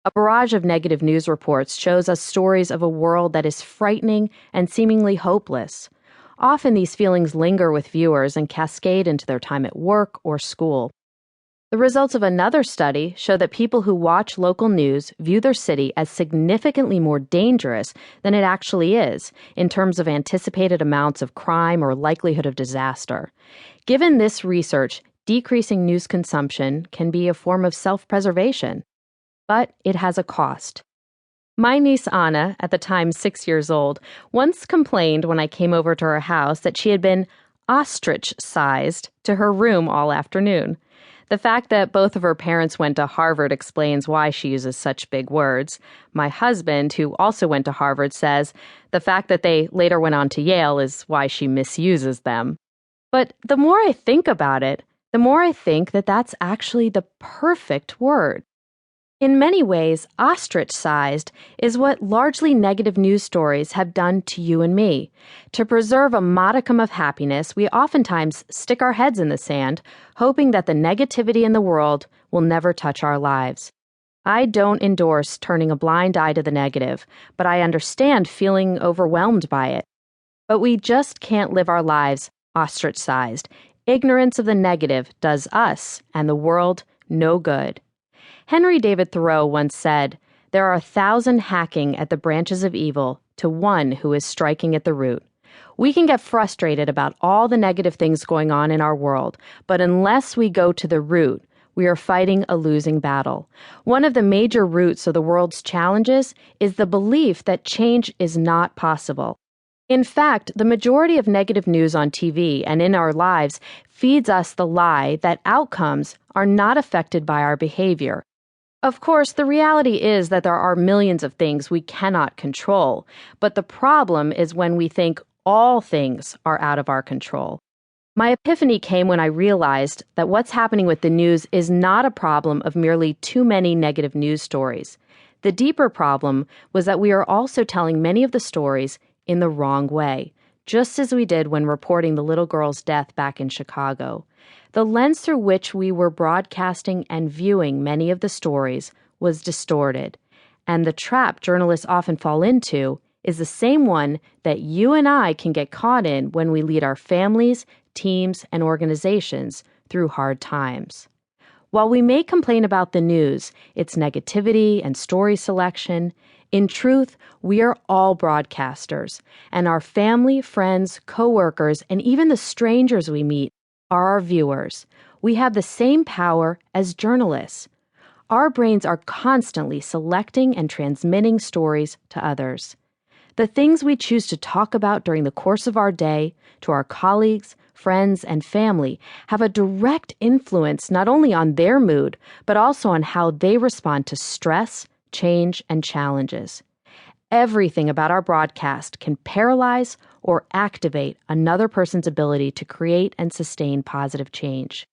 A barrage of negative news reports shows us stories of a world that is frightening and seemingly hopeless. Often these feelings linger with viewers and cascade into their time at work or school. The results of another study show that people who watch local news view their city as significantly more dangerous than it actually is in terms of anticipated amounts of crime or likelihood of disaster. Given this research, decreasing news consumption can be a form of self-preservation, but it has a cost. My niece Anna, at the time 6 years old, once complained when I came over to her house that she had been ostrich-sized to her room all afternoon. The fact that both of her parents went to Harvard explains why she uses such big words. My husband, who also went to Harvard, says the fact that they later went on to Yale is why she misuses them. But the more I think about it, the more I think that that's actually the perfect word. In many ways, ostrich-sized is what largely negative news stories have done to you and me. To preserve a modicum of happiness, we oftentimes stick our heads in the sand, hoping that the negativity in the world will never touch our lives. I don't endorse turning a blind eye to the negative, but I understand feeling overwhelmed by it. But we just can't live our lives ostrich-sized. Ignorance of the negative does us and the world no good. Henry David Thoreau once said, "There are 1,000 hacking at the branches of evil to one who is striking at the root." We can get frustrated about all the negative things going on in our world, but unless we go to the root, we are fighting a losing battle. One of the major roots of the world's challenges is the belief that change is not possible. In fact, the majority of negative news on TV and in our lives feeds us the lie that outcomes are not affected by our behavior. Of course, the reality is that there are millions of things we cannot control, but the problem is when we think all things are out of our control. My epiphany came when I realized that what's happening with the news is not a problem of merely too many negative news stories. The deeper problem was that we are also telling many of the stories in the wrong way, just as we did when reporting the little girl's death back in Chicago. The lens through which we were broadcasting and viewing many of the stories was distorted, and the trap journalists often fall into is the same one that you and I can get caught in when we lead our families, teams, and organizations through hard times. While we may complain about the news, its negativity and story selection, in truth, we are all broadcasters, and our family, friends, coworkers, and even the strangers we meet are our viewers. We have the same power as journalists. Our brains are constantly selecting and transmitting stories to others. The things we choose to talk about during the course of our day to our colleagues, friends, and family have a direct influence not only on their mood, but also on how they respond to stress, change, and challenges. Everything about our broadcast can paralyze or activate another person's ability to create and sustain positive change.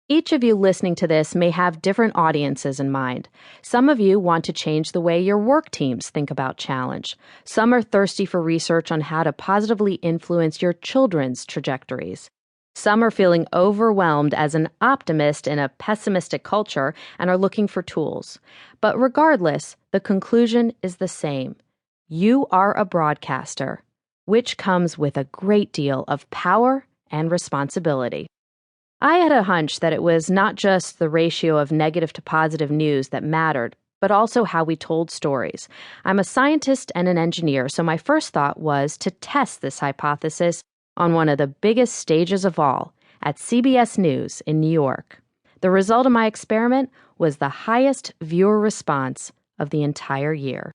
Each of you listening to this may have different audiences in mind. Some of you want to change the way your work teams think about challenge. Some are thirsty for research on how to positively influence your children's trajectories. Some are feeling overwhelmed as an optimist in a pessimistic culture and are looking for tools. But regardless, the conclusion is the same. You are a broadcaster, which comes with a great deal of power and responsibility. I had a hunch that it was not just the ratio of negative to positive news that mattered, but also how we told stories. I'm a scientist and an engineer, so my first thought was to test this hypothesis on one of the biggest stages of all, at CBS News in New York. The result of my experiment was the highest viewer response of the entire year.